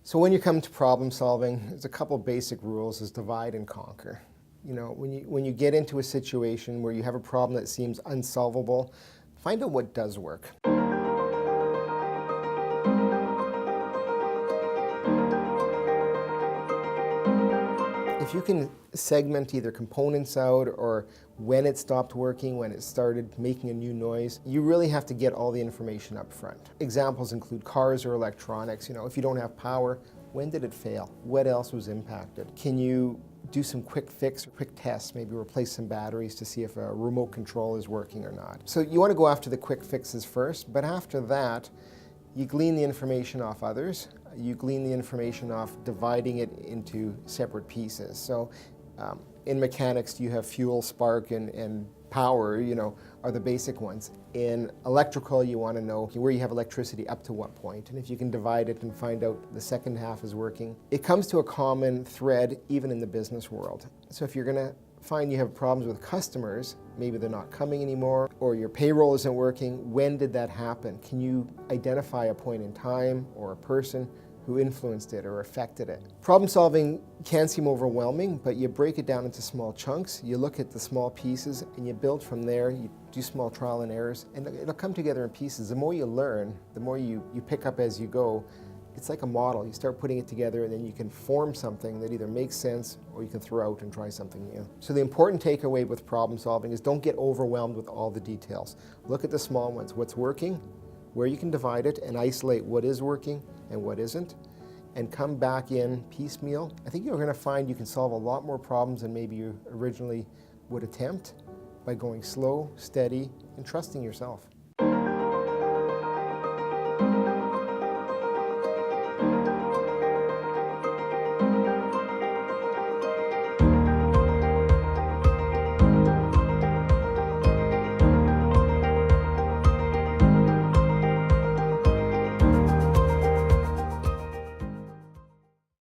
So when you come to problem solving, there's a couple basic rules: is divide and conquer. You know, when you get into a situation where you have a problem that seems unsolvable, find out what does work. If you can segment either components out or when it stopped working, when it started making a new noise, you really have to get all the information up front. Examples include cars or electronics. You know, if you don't have power, when did it fail? What else was impacted? Can you do some quick fix or quick tests, maybe replace some batteries to see if a remote control is working or not? So you want to go after the quick fixes first, but after that, you glean the information off others. You glean the information off dividing it into separate pieces. So in mechanics, you have fuel, spark, and power, you know, are the basic ones. In electrical, you want to know where you have electricity up to what point. And if you can divide it and find out the second half is working, it comes to a common thread even in the business world. So if you're going to find you have problems with customers, maybe they're not coming anymore, or your payroll isn't working, when did that happen? Can you identify a point in time or a person who influenced it or affected it? Problem solving can seem overwhelming, but you break it down into small chunks, you look at the small pieces, and you build from there. You do small trial and errors, and it'll come together in pieces. The more you learn, the more you pick up as you go. It's like a model. You start putting it together, and then you can form something that either makes sense or you can throw out and try something new. So the important takeaway with problem solving is don't get overwhelmed with all the details. Look at the small ones, what's working, where you can divide it and isolate what is working and what isn't, and come back in piecemeal. I think you're going to find you can solve a lot more problems than maybe you originally would attempt by going slow, steady, and trusting yourself.